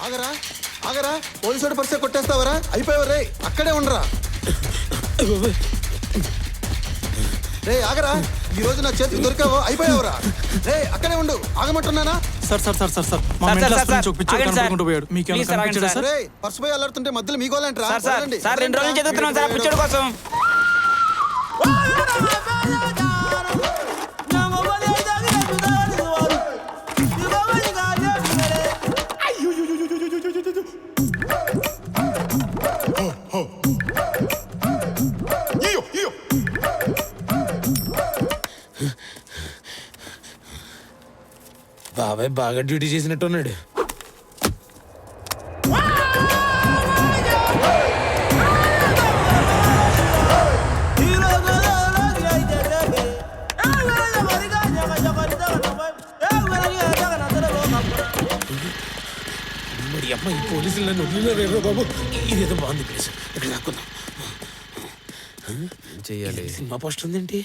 ఆగరా ఆగరా, పోలీసు పరిస్థితి కొట్టేస్తావరా? అయిపోయావు రే, అక్కడే ఉండరా. రే ఆగరా, ఈ రోజు నా చేతికి దొరికావు, అయిపోయావురా. రే అక్కడే ఉండు, ఆగమంటున్నానా? Sir sir sir sir sir మా మెంటల్ హాస్పిటల్ నుంచి ఒక పిచ్చోడు కనపడుకుంటూ పోయాడు. మీకు ఏమైనా కనిపించాడా సార్? రే పర్సు పోయి అల్లాడుతుంటే మధ్యలో మీ గోలేంట్రా? సార్ 2 రోజులు చదువుతున్నాం సార్ పిచ్చోడు కోసం. బాబాయ్ బాగా డ్యూటీ చేసినట్టున్నాడు. మరి అమ్మ ఈ పోలీసులు నన్ను వదిలేరేమో బాబు. ఇదేదో బాగుంది ప్లేస్, ఇక్కడ దాక్కుందాం. ఏం చెయ్యాలి? సినిమా పోస్టర్ ఉందేంటి?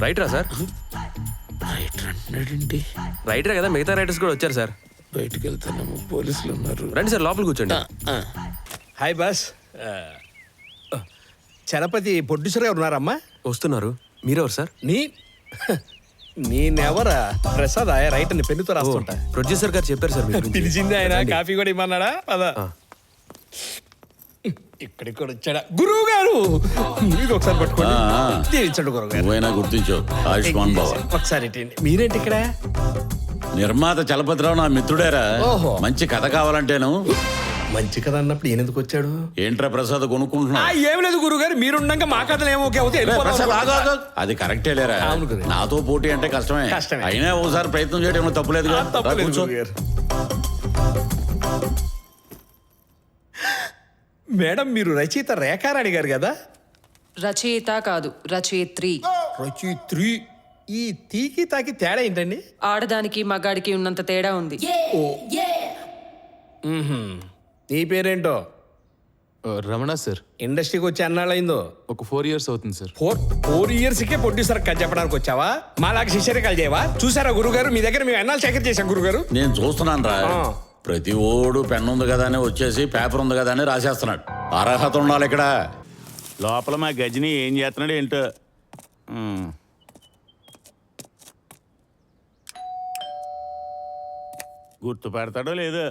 రైటరా సార్? రైటర్ అంటున్నాడేంటి? రైటరే కదా, మిగతా రైటర్స్ కూడా వచ్చారు సార్. బయటకు వెళ్తాను, పోలీసులు ఉన్నారు. రండి సార్, లోపల కూర్చోండి. Hi boss. చలపతి ప్రొడ్యూసర్గా ఉన్నారమ్మా? వస్తున్నారు. మీరెవరు సార్? నేనెవరా? ప్రసాద్ రైటర్ని పెన్నుతో రాస్తుంటా. ప్రొడ్యూసర్ గారు చెప్పారు సార్ మీ గురించి. పిలిచింది ఆయన, కాఫీ కూడా ఇమ్మన్నాడా? పదా ఇక్కడికి కూడా వచ్చాడా? గురువు గారు ఇది ఒకసారి పట్టుకోండి, దీవించండి గురువు గారు. నువ్వైనా గుర్తించావు, ఆయుష్మాన్ బావ. ఒకసారి ఇటండి. మీరేంటి ఇక్కడ? నిర్మాత చలపతిరావు నా మిత్రుడేరా. ఓహో. మంచి కథ కావాలంటేను. మంచి కథ అన్నప్పుడు ఈయన ఎందుకు వచ్చాడు? ఏంట్రా ప్రసాద్ కొనుక్కుంటున్నా? ఏం లేదు గురువు గారు, మీరుండగా మా కథలు ఏమో ఓకే అవుతాయి. ప్రసాద్ ఆగు, ఆగు. అది కరెక్టే లేరా. అవును గురువు. నాతో పోటీ అంటే కష్టమే. అయినా ఒకసారి ప్రయత్నం చేయడం తప్పులేదు. తప్పలేదు గురువు గారు. మేడం మీరు రచయిత రేఖారాణి గారు కదా? రచయిత కాదు, రచయిత్రి. రచయిత్రి. ఈ తీకి తాకి తేడా ఏంటండి? ఆడదానికి మగాడికి ఉన్నంత తేడా ఉంది. నీ పేరేంటో? రమణ సార్. ఇండస్ట్రీకి వచ్చి అన్నాళ్ళైందో? ఒక 4 years అవుతుంది సార్. 4 yearsకే ప్రొడ్యూసర్ కథ చెప్పడానికి వచ్చావా? మాలాగా శిష్యరికాలు చేయవా? చూసారా గురుగారు, మీ దగ్గర మేము ఎన్నాళ్ళు సేకరణ చేశాం గురుగారు. నేను చూస్తున్నాను రా. ప్రతి ఓడు పెన్ను ఉంది కదా అని వచ్చేసి పేపర్ ఉంది కదా అని రాసేస్తున్నాడు. అర్హత ఉండాలి ఇక్కడ. లోపల మా గజని ఏం చేస్తున్నాడు ఏంటో. గుర్తుపడతాడో లేదో.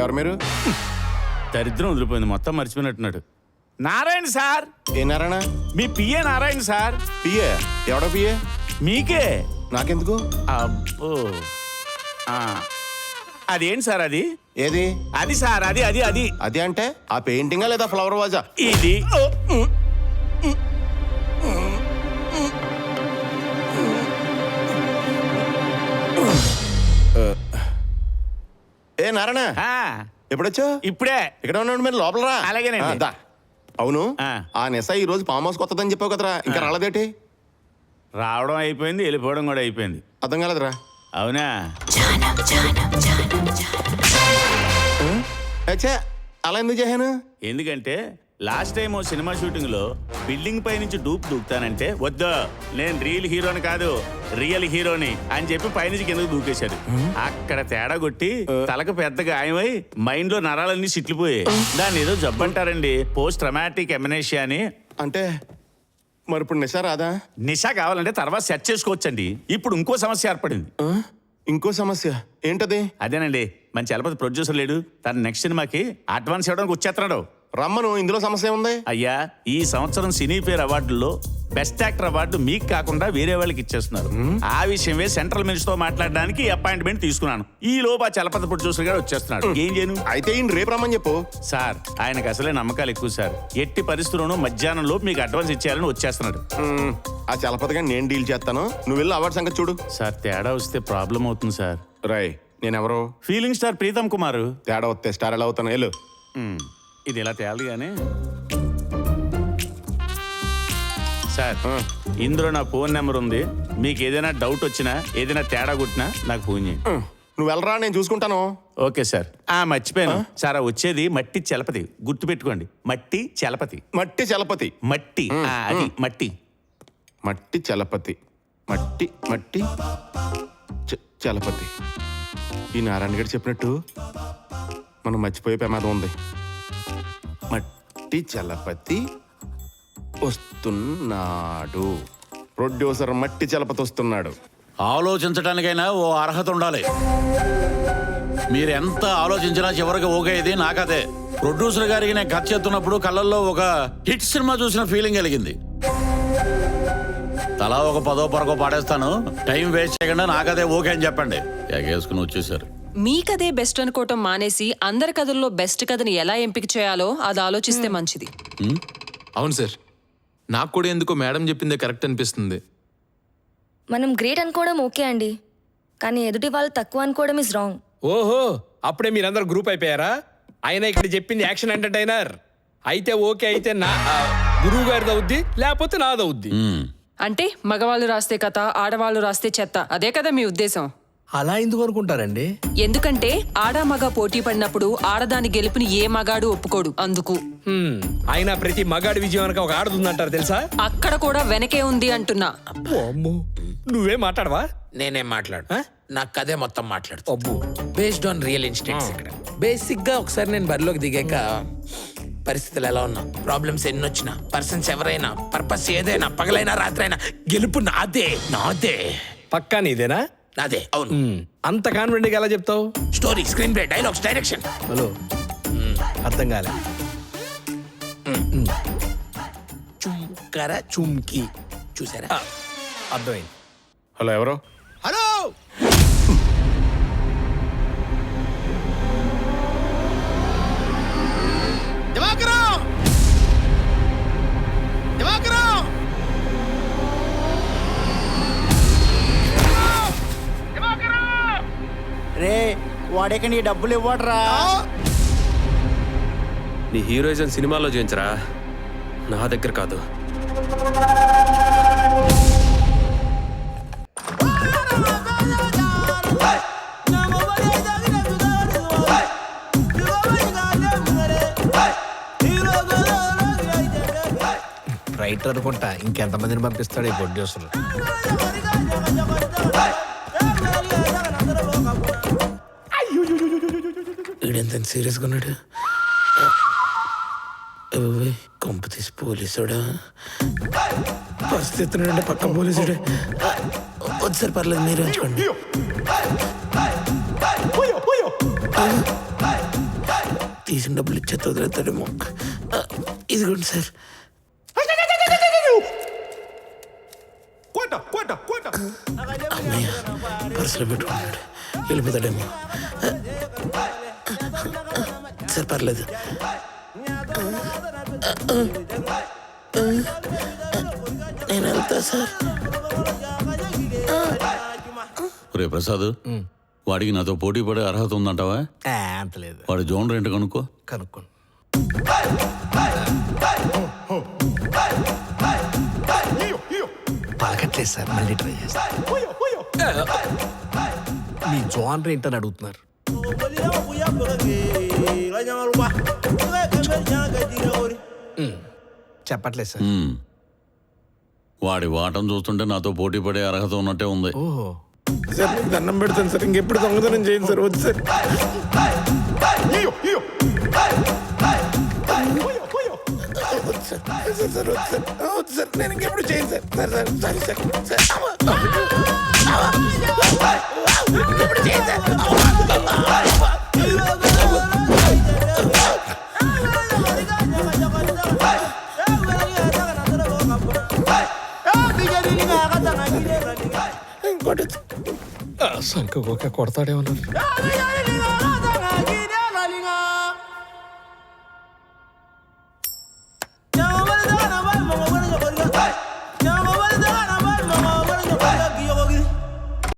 ఎవరు మీరు? దరిద్రం వదిలిపోయింది, మొత్తం మర్చిపోయినట్టున్నాడు. నారాయణ సార్. ఏ నారాయణ? మీ పిఏ నారాయణ సార్. పిఏ? ఎవడో పిఏ? మీకే. నాకెందుకు? అబ్బో, అదేంటి సార్ అది? ఏది? అది సార్, అది అది అది అది అంటే ఆ పెయింటింగా లేదా ఫ్లవర్ వాజా? ఇది. ఏ నారాయణ, ఎప్పుడొచ్చా? ఇప్పుడే. ఇక్కడ ఉన్నాడు, మీరు లోపల రా. అలాగేనండి. దా. అవును, ఆ. ఆ నిసా ఈ రోజు ఫామ్ హౌస్ కొత్తదని చెప్పావు కదరా, ఇంకా రాలేదేటి? రావడం అయిపోయింది, వెళ్ళిపోవడం కూడా అయిపోయింది. అర్థం కాలేదురా. అవునా? అచ్చా, అలా ఎందుకు చేశాను? ఎందుకంటే లాస్ట్ టైం సినిమా షూటింగ్ లో బిల్డింగ్ పై నుంచి డూప్ దూకుతానంటే వద్దు, నేను రియల్ హీరోని కాదు రియల్ హీరోని అని చెప్పి పైనుంచి కిందకు దూకేశాడు. అక్కడ తేడా కొట్టి తలకు పెద్ద గాయమై మైండ్ లో నరాలన్నీ సిట్లిపోయాయి. దాన్ని ఏదో జబ్బు అంటారండి, పోస్ట్ ట్రమాటిక్ ఎమనేషియా అని. అంటే మరి ఇప్పుడు నిశా రాదా? నిశా కావాలంటే తర్వాత సెట్ చేసుకోవచ్చండి. ఇప్పుడు ఇంకో సమస్య ఏర్పడింది. ఇంకో సమస్య ఏంటది? అదేనండి, మన చలపతి ప్రొడ్యూసర్ లేడు, తన నెక్స్ట్ సినిమాకి అడ్వాన్స్ ఇవ్వడానికి వచ్చేస్తున్నాడు. రమ్మను, ఇందులో సమస్య ఉంది. అయ్యా, ఈ సంవత్సరం సినీ ఫేర్ అవార్డుల్లో బెస్ట్ యాక్టర్ అవార్డు మీకు కాకుండా వేరే వాళ్ళకి ఇచ్చేస్తున్నారు. ఆ విషయమే సెంట్రల్ మినిస్టర్ తో మాట్లాడడానికి అపాయింట్మెంట్ తీసుకున్నాను. ఈ లోపు ఆ చలపతి ప్రొడ్యూసర్ గారు వచ్చేస్తున్నాడు. ఏం చేయను? అయితే ఈయన రేపు రమ్మని చెప్పు. సార్, ఆయనకు అసలే నమ్మకాలు ఎక్కువ సార్. ఎట్టి పరిస్థితుల్లోనూ మధ్యాహ్నం లోపు మీకు అడ్వాన్స్ ఇచ్చేయాలని వచ్చేస్తున్నాడు. ఆ చలపతిగా నేను డీల్ చేస్తాను, నువ్వు వెళ్ళి అవార్డు సంగతి చూడు. సార్, తేడా వస్తే ప్రాబ్లం అవుతుంది సార్. రాయ్, నేనెవరు? Feeling star Preetam Kumar. తేడా వస్తే స్టార్ ఎలా అవుతాను? వెళ్ళు. ఇది ఇలా తేలి కానీ సార్, ఇందులో నా ఫోన్ నెంబర్ ఉంది. మీకు ఏదైనా డౌట్ వచ్చినా, ఏదైనా తేడా కొట్టినా నాకు ఫోన్ చేయండి. నువ్వు వెళ్ళరా, నేను చూసుకుంటాను. Okay sir. మర్చిపోయాను సార్, వచ్చేది మట్టి చలపతి, గుర్తుపెట్టుకోండి. మట్టి చలపతి. మట్టి చలపతి. మట్టి, అది మట్టి. మట్టి చలపతి. మట్టి మట్టి చలపతి. ఈ నారాయణ గారు చెప్పినట్టు మనం మర్చిపోయే ప్రమాదం ఉంది. మట్టి చలపతి వస్తున్నాడు. ప్రొడ్యూసర్ మట్టి చలపతి వస్తున్నాడు. ఆలోచించడానికైనా ఓ అర్హత ఉండాలి. మీరు ఎంత ఆలోచించినా చివరికి ఓకేది నాకదే. ప్రొడ్యూసర్ గారికి నేను కథ చేస్తున్నప్పుడు కళ్ళల్లో ఒక హిట్ సినిమా చూసిన ఫీలింగ్ కలిగింది. తలా ఒక 10 పరకో పాడేస్తాను, టైం వేస్ట్ చేయకుండా నాకదే ఓకే అని చెప్పండి. ఎగేసుకుని వచ్చేసారు. మీ కథే బెస్ట్ అనుకోవటం మానేసి అందరి కథల్లో బెస్ట్ కథని ఎలా ఎంపిక చేయాలో అది ఆలోచిస్తే మంచిది. అవును సార్, నాకు కూడా ఎందుకో మేడం చెప్పిందే కరెక్ట్ అనిపిస్తుంది. మనం గ్రేట్ అనుకోవడం ఓకే అండి, కానీ ఎదుటి వాళ్ళు తక్కువ అనుకోవడం ఇస్ రాంగ్. ఓహో, అప్పుడే మీరందరూ గ్రూప్ అయిపోయారా? ఆయన ఇక్కడ చెప్పింది యాక్షన్ ఎంటర్టైనర్ అయితే ఓకే, అయితే నా గురువు గారిది అవుద్ది, లేకపోతే నాదవుద్ది. అంటే మగవాళ్ళు రాస్తే కథ, ఆడవాళ్ళు రాస్తే చెత్త, అదే కదా మీ ఉద్దేశం? అలా ఎందుకు అనుకుంటారండి? ఎందుకంటే ఆడ మగ పోటీ పడినప్పుడు ఆడదాని గెలుపుని ఏ మగాడు ఒప్పుకోడు. అందుకు అయినా ప్రతి మగాడి విజయానికి ఒక ఆడదుందంటారు తెలుసా? అక్కడ కూడా వెనకే ఉంది అంటున్నా. అమ్మో, నువ్వే మాట్లాడవా? నేనేం మాట్లాడు, నా కథే మొత్తం మాట్లాడు. అబ్బో, బేస్డ్ ఆన్ రియల్ ఇన్సిడెంట్స్. ఇక్కడ బేసిక్ గా ఒకసారి నేను బరిలోకి దిగాక పరిస్థితులు ఎలా ఉన్నా, ప్రాబ్లమ్స్ ఎన్ని వచ్చినా, పర్సన్స్ ఎవరైనా, పర్పస్ ఏదైనా, పగలైనా రాత్రైనా గెలుపు నాదే. నాదే పక్కా నీదేనా? నాదే. అవును. అంత కాన్ఫిడెంట్ గా ఎలా చెప్తావు? Story, screen play, dialogues, direction. Hello, అర్థం కాలే. చుంకర చుంకి చూసారా? అర్థమైంది. హలో, ఎవరు? హలో, రే వాడేక నీ డబ్బులు ఇవ్వడరా. నీ హీరోయిజం సినిమాలో చేయించరా, నా దగ్గర కాదు. రైటర్ అనుకుంటా, ఇంకెంతమందిని పంపిస్తాడు ఈ ప్రొడ్యూసర్. వీడెంత సీరియస్గా ఉన్నాడు. కొంప తీసి పోలీసుడా, పరిస్థితి అంటే పక్క పోలీసుడే. వద్దు సార్, పర్లేదు, మీరు ఉంచుకోండి. తీసిన డబ్బులు ఇచ్చే వదిలేస్తాడేమో. ఇదిగోండి సార్. అమ్మయ్య, పర్సులో పెట్టుకున్నాడు, వెళ్ళిపోతాడేమో. సార్ పర్లేదు. నేను వెళ్తా సార్. రే ప్రసాద్, వాడికి నాతో పోటీ పడే అర్హత ఉందంటావా? అంత లేదు. వాడి జోన్ రెంట్ కనుక్కో. కనుక్కోండి. పలకట్లేదు సార్, మళ్ళీ ట్రై చేస్తా. మీ జోన్ ఏంటని అడుగుతున్నారు. చెప్పట్లేదు సార్. వాడి వాటం చూస్తుంటే నాతో పోటీ పడే అర్హత ఉన్నట్టే ఉంది. ఓహో, సార్, మీకు దండం పెడతాను సార్, ఇంకెప్పుడు దొంగతనం చేయండి సార్. వద్దు సార్. వద్దు సార్, నేను ఇంకెప్పుడు చేయను సార్. Sorry sir. ఇంకెప్పుడు చేయను సార్. సంఖ్య కొడతాడేమన్నారు.